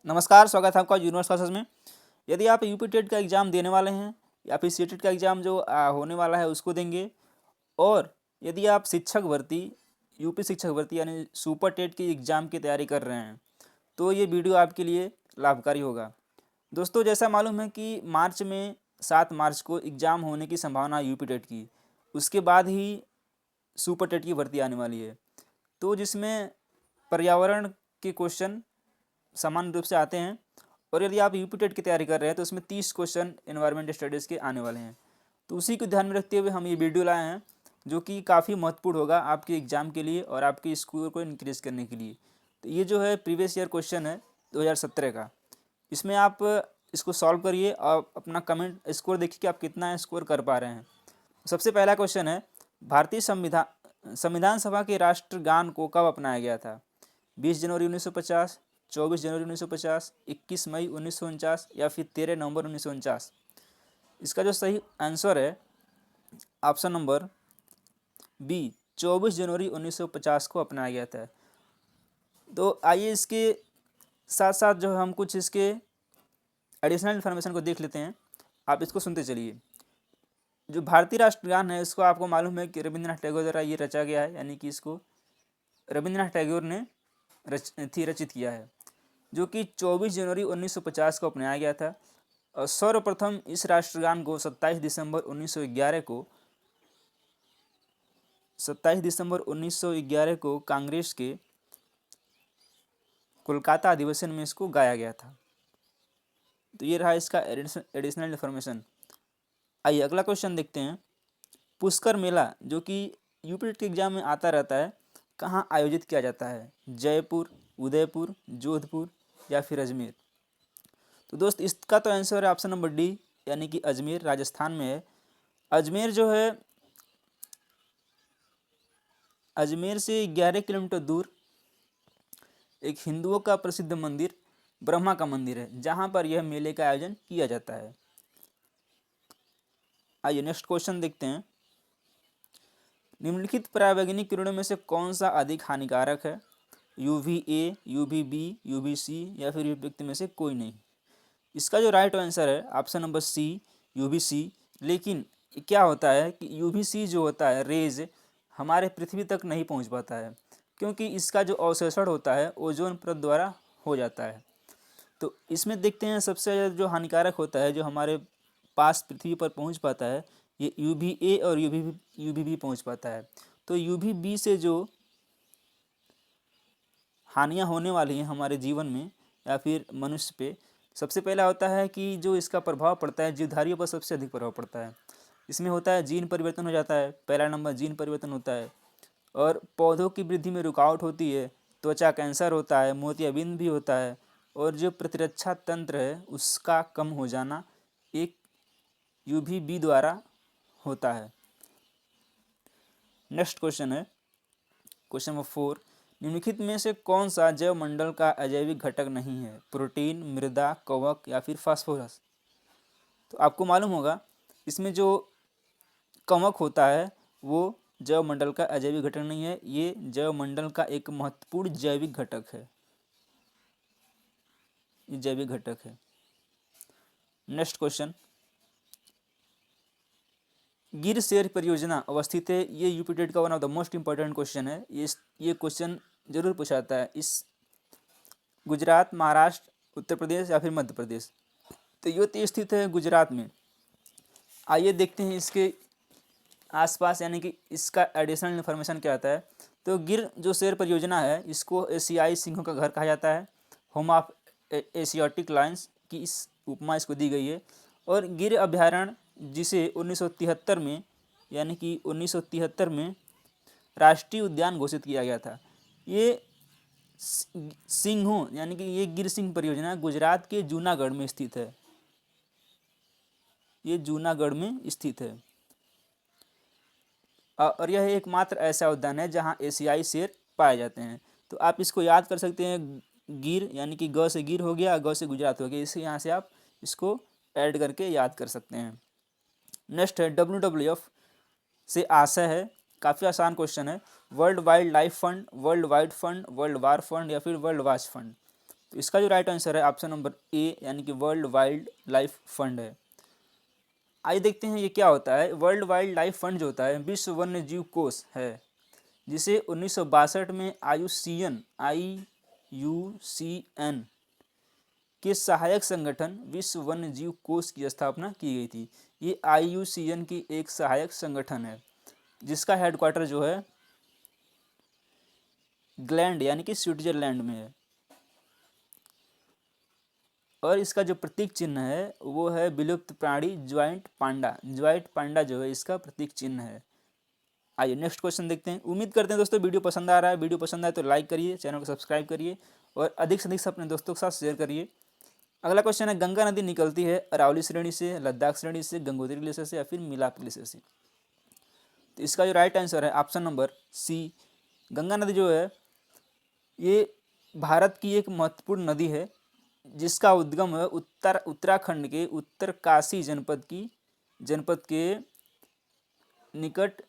नमस्कार, स्वागत है आपका यूनिवर्स क्लासेस में। यदि आप यूपी टेट का एग्ज़ाम देने वाले हैं या फिर सीटेट का एग्ज़ाम जो होने वाला है उसको देंगे, और यदि आप शिक्षक भर्ती यूपी शिक्षक भर्ती यानी सुपर टेट की एग्ज़ाम की तैयारी कर रहे हैं, तो ये वीडियो आपके लिए लाभकारी होगा। दोस्तों, जैसा मालूम है कि मार्च में 7 मार्च को एग्ज़ाम होने की संभावना है यूपी टेट की। उसके बाद ही सुपर टेट की भर्ती आने वाली है, तो जिसमें पर्यावरण के क्वेश्चन सामान्य रूप से आते हैं। और यदि आप यूपी टेट की तैयारी कर रहे हैं तो उसमें 30 क्वेश्चन एनवायरमेंट स्टडीज़ के आने वाले हैं। तो उसी को ध्यान में रखते हुए हम ये वीडियो लाए हैं, जो कि काफ़ी महत्वपूर्ण होगा आपके एग्ज़ाम के लिए और आपके स्कोर को इंक्रीज़ करने के लिए। तो ये जो है प्रीवियस ईयर क्वेश्चन है 2017 का। इसमें आप इसको सॉल्व करिए और अपना कमेंट स्कोर देखिए कि आप कितना स्कोर कर पा रहे हैं। सबसे पहला क्वेश्चन है, भारतीय संविधान सभा के राष्ट्रगान को कब अपनाया गया था? 20 जनवरी 1950, 24 जनवरी 1950, 21 मई 1949 या फिर 13 नवंबर 1949? इसका जो सही आंसर है ऑप्शन नंबर बी, 24 जनवरी 1950 को अपनाया गया था। तो आइए इसके साथ साथ जो हम कुछ इसके एडिशनल इन्फॉर्मेशन को देख लेते हैं। आप इसको सुनते चलिए। जो भारतीय राष्ट्रगान है इसको आपको मालूम है कि रविंद्रनाथ टैगोर द्वारा ये रचा गया है, यानी कि इसको रविंद्रनाथ टैगोर ने रचित किया है, जो कि 24 जनवरी 1950 को अपनाया गया था। और सर्वप्रथम इस राष्ट्रगान को 27 दिसंबर 1911 को कांग्रेस के कोलकाता अधिवेशन में इसको गाया गया था। तो ये रहा इसका एडिशनल इन्फॉर्मेशन। आइए अगला क्वेश्चन देखते हैं। पुष्कर मेला जो कि यूपी के एग्जाम में आता रहता है, कहाँ आयोजित किया जाता है? जयपुर, उदयपुर, जोधपुर या फिर अजमेर? तो दोस्त, इसका तो आंसर है ऑप्शन नंबर डी, यानी कि अजमेर, राजस्थान में है। अजमेर जो है, अजमेर से 11 किलोमीटर दूर एक हिंदुओं का प्रसिद्ध मंदिर ब्रह्मा का मंदिर है, जहाँ पर यह मेले का आयोजन किया जाता है। आइए नेक्स्ट क्वेश्चन देखते हैं। निम्नलिखित परावैंगनिक किरणों में से कौन सा अधिक हानिकारक है? UVA, UVB, UVC या फिर उपयुक्त में से कोई नहीं? इसका जो राइट आंसर है ऑप्शन नंबर सी, UVC। लेकिन क्या होता है कि UVC जो होता है रेज हमारे पृथ्वी तक नहीं पहुंच पाता है, क्योंकि इसका जो अवशोषण होता है ओजोन परत द्वारा हो जाता है। तो इसमें देखते हैं सबसे ज़्यादा जो हानिकारक होता है, जो हमारे पास पृथ्वी पर पहुंच पाता है, ये UVA और UVB पहुंच पाता है। तो UVB से जो हानियाँ होने वाली हैं हमारे जीवन में या फिर मनुष्य पे, सबसे पहला होता है कि जो इसका प्रभाव पड़ता है जीवधारियों पर सबसे अधिक प्रभाव पड़ता है। इसमें होता है जीन परिवर्तन हो जाता है, पहला नंबर जीन परिवर्तन होता है। और पौधों की वृद्धि में रुकावट होती है, त्वचा कैंसर होता है, मोतियाबिंद भी होता है, और जो प्रतिरक्षा तंत्र है उसका कम हो जाना एक UVB द्वारा होता है। नेक्स्ट क्वेश्चन है क्वेश्चन नंबर 4। निम्नलिखित में से कौन सा जैव मंडल का अजैविक घटक नहीं है? प्रोटीन, मृदा, कवक या फिर फास्फोरस? तो आपको मालूम होगा इसमें जो कवक होता है वो जैव मंडल का अजैविक घटक नहीं है, ये जैव मंडल का एक महत्वपूर्ण जैविक घटक है, ये जैविक घटक है। नेक्स्ट क्वेश्चन, गिर शेर परियोजना अवस्थित है, ये यूपी टेट का one of the most important question है। ये क्वेश्चन जरूर पूछाता है। इस गुजरात, महाराष्ट्र, उत्तर प्रदेश या फिर मध्य प्रदेश? तो ये स्थित है गुजरात में। आइए देखते हैं इसके आसपास, यानी कि इसका एडिशनल इन्फॉर्मेशन क्या आता है। तो गिर जो शेर परियोजना है इसको एशियाई सिंहों का घर कहा जाता है, होम ऑफ एशियाटिक लायंस की इस उपमा इसको दी गई है। और गिर अभ्यारण्य जिसे 1973 में, यानी कि 1973 में राष्ट्रीय उद्यान घोषित किया गया था। ये सिंहों यानी कि ये गिर सिंह परियोजना गुजरात के जूनागढ़ में स्थित है, ये जूनागढ़ में स्थित है। और यह एकमात्र ऐसा उद्यान है जहां एशियाई शेर पाए जाते हैं। तो आप इसको याद कर सकते हैं, गिर यानी कि ग से गिर हो गया, ग से गुजरात हो गया, इसे यहाँ से आप इसको ऐड करके याद कर सकते हैं। नेक्स्ट है WWF से आशय है, काफ़ी आसान क्वेश्चन है। World wild life fund, world wide fund, world war fund या फिर वर्ल्ड वाच फंड? तो इसका जो राइट आंसर है ऑप्शन नंबर ए यानी कि वर्ल्ड वाइल्ड लाइफ फंड है। आइए देखते हैं ये क्या होता है। वर्ल्ड वाइल्ड लाइफ फंड जो होता है विश्व वन्य जीव कोष है, जिसे 1962 में IUCN के सहायक संगठन विश्व वन्य जीव कोष की स्थापना की गई थी। ये IUCN की एक सहायक संगठन है जिसका हेडक्वार्टर जो है ग्लैंड यानी कि स्विट्जरलैंड में है। और इसका जो प्रतीक चिन्ह है वो है विलुप्त प्राणी ज्वाइंट पांडा। ज्वाइंट पांडा जो है इसका प्रतीक चिन्ह है। आइए नेक्स्ट क्वेश्चन देखते हैं। उम्मीद करते हैं दोस्तों वीडियो पसंद आ रहा है। वीडियो पसंद आए तो लाइक करिए, चैनल को सब्सक्राइब करिए और अधिक से अधिक अपने दोस्तों के साथ शेयर करिए। अगला क्वेश्चन है, गंगा नदी निकलती है अरावली श्रेणी से, लद्दाख श्रेणी से, गंगोत्री ग्लेशियर से या फिर मिलाप ग्लेशियर से। तो इसका जो राइट आंसर है ऑप्शन नंबर सी। गंगा नदी जो है ये भारत की एक महत्वपूर्ण नदी है जिसका उद्गम है उत्तराखंड के उत्तरकाशी जनपद के निकट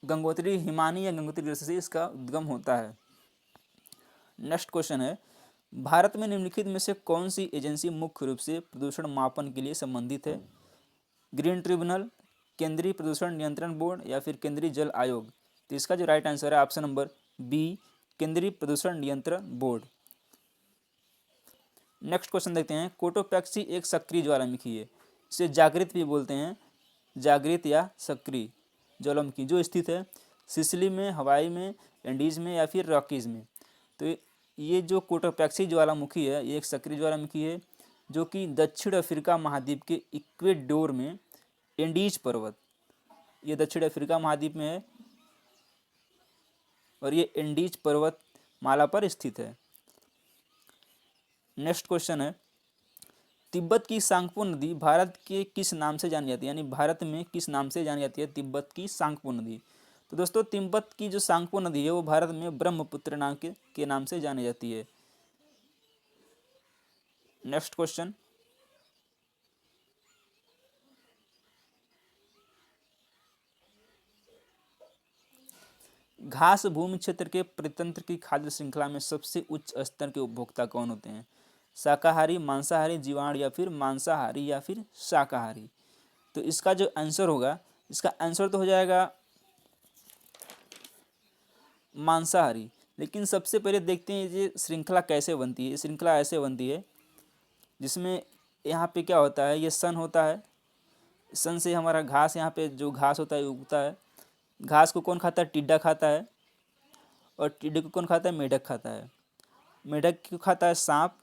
गंगोत्री हिमानी या गंगोत्री ग्लेशियर से इसका उद्गम होता है। नेक्स्ट क्वेश्चन है, भारत में निम्नलिखित में से कौन सी एजेंसी मुख्य रूप से प्रदूषण मापन के लिए संबंधित है? ग्रीन ट्रिब्यूनल, केंद्रीय प्रदूषण नियंत्रण बोर्ड या फिर केंद्रीय जल आयोग। तो इसका जो राइट आंसर है ऑप्शन नंबर बी, केंद्रीय प्रदूषण नियंत्रण बोर्ड। नेक्स्ट क्वेश्चन देखते हैं, कोटोपैक्सी एक सक्रिय ज्वालामुखी है, इसे जागृत भी बोलते हैं, जागृत या सक्रिय ज्वालामुखी जो स्थित है सिसिली में, हवाई में, एंडीज में या फिर रॉकीज में। तो ये जो कोटोपैक्सी ज्वालामुखी है ये एक सक्रिय ज्वालामुखी है जो कि दक्षिण अफ्रीका महाद्वीप के इक्वेडोर में एंडीज पर्वत, ये दक्षिण अफ्रीका महाद्वीप में है और ये एंडीज पर्वत माला पर स्थित है। नेक्स्ट क्वेश्चन है, तिब्बत की सांगपो नदी भारत के किस नाम से जानी जाती है, यानी भारत में किस नाम से जानी जाती है तिब्बत की सांगपो नदी। तो दोस्तों तिब्बत की जो सांगपो नदी है वो भारत में ब्रह्मपुत्र नाम के नाम से जानी जाती है। नेक्स्ट क्वेश्चन, घास भूमि क्षेत्र के परितंत्र की खाद्य श्रृंखला में सबसे उच्च स्तर के उपभोक्ता कौन होते हैं? शाकाहारी, मांसाहारी, जीवाणु या फिर मांसाहारी या फिर शाकाहारी। तो इसका जो आंसर होगा, इसका आंसर तो हो जाएगा मांसाहारी। लेकिन सबसे पहले देखते हैं ये श्रृंखला कैसे बनती है। ये श्रृंखला ऐसे बनती है जिसमें यहाँ पे क्या होता है, ये सन होता है, सन से हमारा घास, यहाँ पे जो घास होता है उगता है। घास को कौन खाता है? टिड्डा खाता है। और टिड्डे को कौन खाता है? मेढक खाता है। मेढक को खाता है सांप।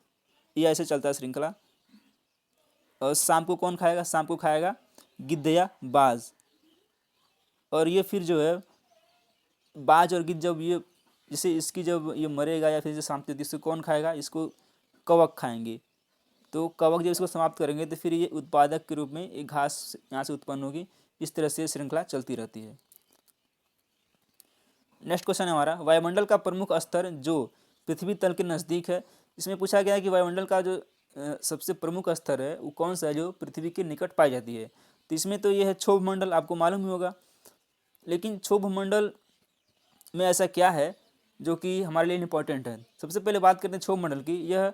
ये ऐसे चलता है श्रृंखला। और सांप को कौन खाएगा? सांप को खाएगा गिद्ध या बाज। और ये फिर जो है बाज और गिद्ध जब ये जैसे इसकी जब ये मरेगा या फिर जो सांप होती है इसको कौन खाएगा? इसको कवक खाएंगे। तो कवक जब इसको समाप्त करेंगे तो फिर ये उत्पादक के रूप में एक घास यहाँ से उत्पन्न होगी। इस तरह से श्रृंखला चलती रहती है। नेक्स्ट क्वेश्चन है हमारा, वायुमंडल का प्रमुख स्तर जो पृथ्वी तल के नज़दीक है। इसमें पूछा गया है कि वायुमंडल का जो सबसे प्रमुख स्तर है वो कौन सा है जो पृथ्वी के निकट पाई जाती है। तो इसमें तो ये है क्षोभ मंडल, आपको मालूम ही होगा। लेकिन क्षोभ मंडल में ऐसा क्या है जो कि हमारे लिए इम्पोर्टेंट है? सबसे पहले बात करते हैं क्षोभ मंडल की। यह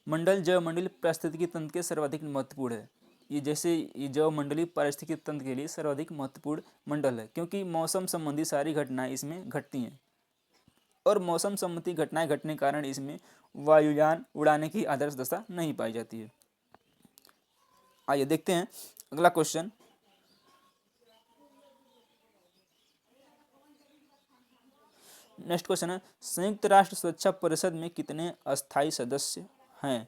मंडल जैवमंडलीय पारिस्थितिकी तंत्र के सर्वाधिक महत्वपूर्ण है। ये जैसे ये जैवमंडलीय पारिस्थितिकी तंत्र के लिए सर्वाधिक महत्वपूर्ण मंडल है क्योंकि मौसम संबंधी सारी घटनाएं इसमें घटती हैं और मौसम संबंधी घटनाएं घटने के कारण इसमें वायुयान उड़ाने की आदर्श दशा नहीं पाई जाती है। आइए देखते हैं अगला क्वेश्चन। नेक्स्ट क्वेश्चन है, संयुक्त राष्ट्र सुरक्षा परिषद में कितने अस्थायी सदस्य हैं?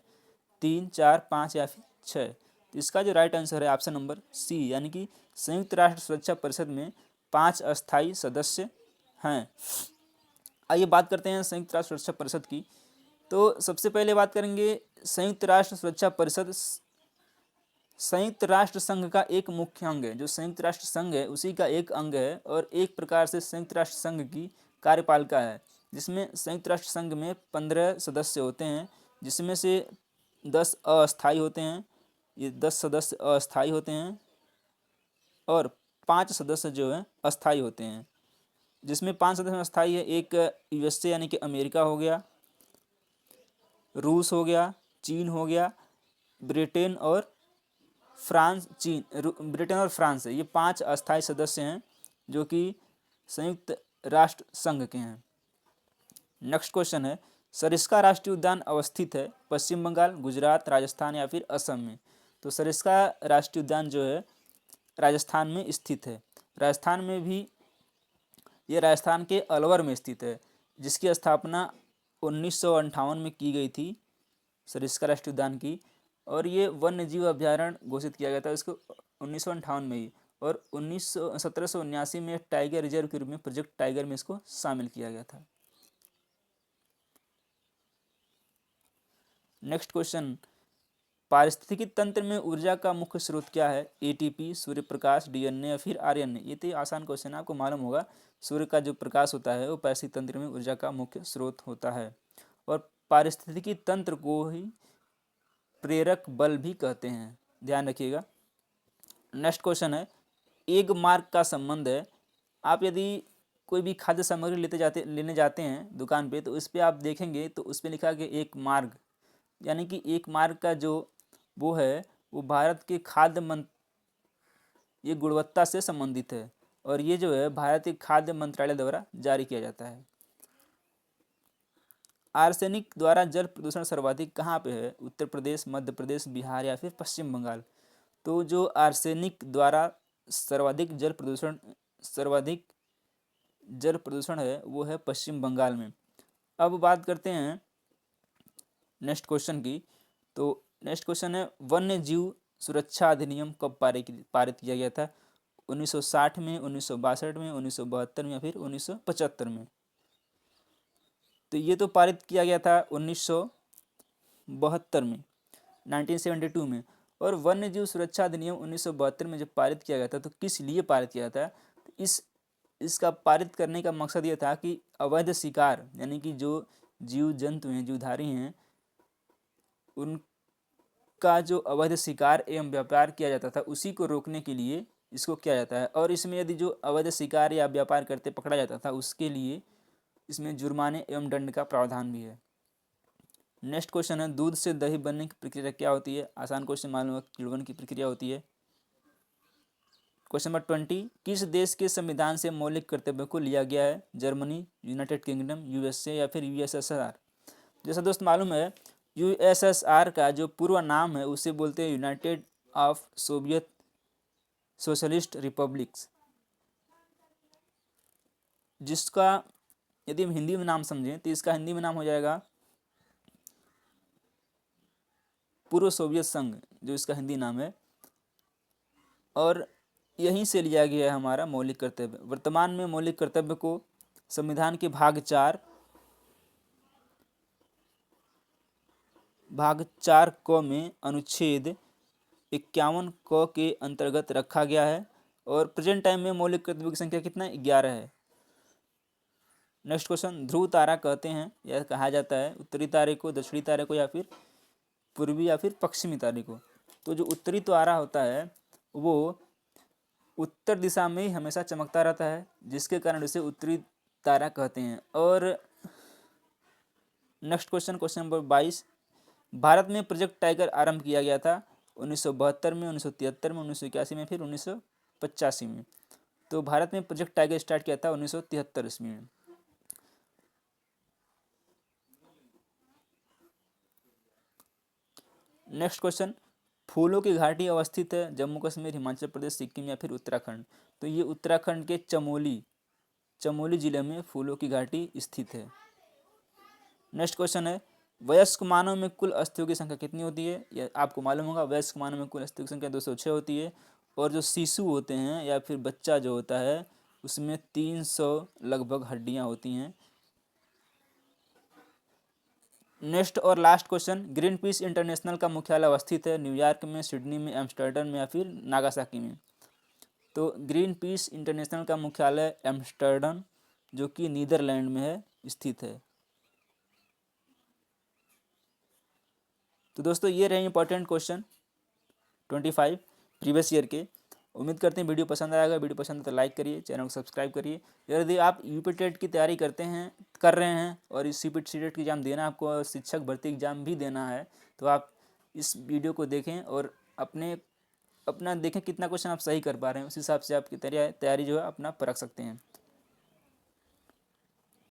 3, 4, 5 या फिर 6। तो इसका जो राइट आंसर है ऑप्शन नंबर सी, यानी कि संयुक्त राष्ट्र सुरक्षा परिषद में 5 अस्थायी सदस्य हैं। आइए बात करते हैं संयुक्त राष्ट्र सुरक्षा परिषद की। तो सबसे पहले बात करेंगे संयुक्त राष्ट्र सुरक्षा परिषद संयुक्त राष्ट्र संघ का एक मुख्य अंग है। जो संयुक्त राष्ट्र संघ है उसी का एक अंग है और एक प्रकार से संयुक्त राष्ट्र संघ की कार्यपालिका है, जिसमें संयुक्त राष्ट्र संघ में 15 सदस्य होते हैं, जिसमें से 10 अस्थायी होते हैं। ये 10 सदस्य अस्थायी होते हैं और 5 सदस्य जो हैं अस्थायी होते हैं। जिसमें 5 सदस्य में अस्थायी है। एक यूएसए यानी कि अमेरिका हो गया, रूस हो गया, चीन हो गया, ब्रिटेन और फ्रांस, ब्रिटेन और फ्रांस है। ये 5 अस्थायी सदस्य हैं जो कि संयुक्त राष्ट्र संघ के हैं। नेक्स्ट क्वेश्चन है, सरिस्का राष्ट्रीय उद्यान अवस्थित है पश्चिम बंगाल, गुजरात, राजस्थान या फिर असम में। तो सरिस्का राष्ट्रीय उद्यान जो है राजस्थान में स्थित है। राजस्थान में भी, ये राजस्थान के अलवर में स्थित है, जिसकी स्थापना 1958 में की गई थी सरिस्का राष्ट्रीय उद्यान की। और ये वन्य जीव अभ्यारण्य घोषित किया गया था इसको 1958 में ही। और 1779 में टाइगर रिजर्व के रूप में प्रोजेक्ट टाइगर में इसको शामिल किया गया था। नेक्स्ट क्वेश्चन, पारिस्थितिकी तंत्र में ऊर्जा का मुख्य स्रोत क्या है? एटीपी, सूर्य प्रकाश, डीएनए या फिर आरएनए। ये तो आसान क्वेश्चन है, आपको मालूम होगा। सूर्य का जो प्रकाश होता है वो पारिस्थितिकी तंत्र में ऊर्जा का मुख्य स्रोत होता है। और पारिस्थितिकी तंत्र को ही प्रेरक बल भी कहते हैं, ध्यान रखिएगा। नेक्स्ट क्वेश्चन है, एक मार्ग का संबंध है। आप यदि कोई भी खाद्य सामग्री लेने जाते हैं दुकान पे, तो उस पर आप देखेंगे तो उस पर लिखा कि एक मार्ग, यानी कि एक मार्ग का जो वो है वो भारत के ये गुणवत्ता से संबंधित है। और ये जो है भारत के खाद्य मंत्रालय द्वारा जारी किया जाता है। आर्सेनिक द्वारा जल प्रदूषण सर्वाधिक कहाँ पे है? उत्तर प्रदेश, मध्य प्रदेश, बिहार या फिर पश्चिम बंगाल। तो जो आर्सेनिक द्वारा सर्वाधिक जल प्रदूषण है वो है पश्चिम बंगाल में। अब बात करते हैं नेक्स्ट क्वेश्चन की। तो नेक्स्ट क्वेश्चन है, वन्य जीव सुरक्षा अधिनियम कब पारित किया गया था? 1960 में, 1962 में, 1972 में या फिर 1975 में। तो ये तो पारित किया गया था 1972 में, 1972 में। और वन्य जीव सुरक्षा अधिनियम 1972 में जब पारित किया गया था तो किस लिए पारित किया था? तो इसका पारित करने का मकसद ये था कि अवैध शिकार, यानी कि जो जीव जंतु हैं, जीवधारी हैं, उनका जो अवैध शिकार एवं व्यापार किया जाता था उसी को रोकने के लिए इसको किया जाता है। और इसमें यदि जो अवैध शिकार या व्यापार करते पकड़ा जाता था उसके लिए इसमें जुर्माने एवं दंड का प्रावधान भी है। नेक्स्ट क्वेश्चन है, दूध से दही बनने की प्रक्रिया क्या होती है? आसान क्वेश्चन मालूम है, किण्वन की प्रक्रिया होती है। क्वेश्चन नंबर 20, किस देश के संविधान से मौलिक कर्तव्य को लिया गया है? जर्मनी, यूनाइटेड किंगडम, यूएसए या फिर यूएसएसआर। जैसा दोस्त मालूम है, यूएसएसआर का जो पूर्व नाम है उसे बोलते हैं United of Soviet socialist republics, जिसका यदि हम हिंदी में नाम समझें तो इसका हिंदी में नाम हो जाएगा पूर्व सोवियत संघ, जो इसका हिंदी नाम है। और यहीं से लिया गया है हमारा मौलिक कर्तव्य। वर्तमान में मौलिक कर्तव्य को संविधान के भाग 4 क में अनुच्छेद 51 क के अंतर्गत रखा गया है। और प्रेजेंट टाइम में मौलिक कर्तव्य की संख्या कितना है? 11 है। नेक्स्ट क्वेश्चन, ध्रुव तारा कहते हैं या कहा जाता है उत्तरी तारे को, दक्षिणी तारे को या फिर पूर्वी या फिर पश्चिमी तारे को। तो जो उत्तरी तारा होता है वो उत्तर दिशा में ही हमेशा चमकता रहता है, जिसके कारण उसे उत्तरी तारा कहते हैं। और next question, question number 22, Bharat में प्रोजेक्ट टाइगर आरंभ किया गया था 1972 में, 1973 में, 1981 में, फिर 1985 में। तो भारत में प्रोजेक्ट टाइगर स्टार्ट किया था 1973 ईस्वी में। नेक्स्ट क्वेश्चन, फूलों की घाटी अवस्थित है जम्मू कश्मीर, हिमाचल प्रदेश, सिक्किम या फिर उत्तराखंड। तो ये उत्तराखंड के चमोली जिले में फूलों की घाटी स्थित है। नेक्स्ट क्वेश्चन है, वयस्क मानव में कुल अस्थियों की संख्या कितनी होती है? यह आपको मालूम होगा, वयस्क मानव में कुल अस्थियों की संख्या 206 होती है। और जो शिशु होते हैं या फिर बच्चा जो होता है उसमें 300 लगभग हड्डियां होती हैं। नेक्स्ट और last question, green peas international का मुख्यालय अवस्थित है न्यूयॉर्क में, सिडनी में, एम्स्टर्डम में या फिर नागासाकी में। तो ग्रीन पीस इंटरनेशनल का मुख्यालय एम्स्टर्डम, जो कि नीदरलैंड में है, स्थित है। तो दोस्तों ये रहे इंपॉर्टेंट क्वेश्चन 25 प्रीवियस ईयर के। उम्मीद करते हैं वीडियो पसंद आएगा। वीडियो पसंद है तो लाइक करिए, चैनल को सब्सक्राइब करिए। यदि आप यूपी टेट की तैयारी कर रहे हैं और इस यूपी टेट की एग्ज़ाम देना, आपको शिक्षक भर्ती एग्ज़ाम भी देना है, तो आप इस वीडियो को देखें और अपना देखें कितना क्वेश्चन आप सही कर पा रहे हैं। उस हिसाब से आपकी तैयारी जो है अपना परख सकते हैं।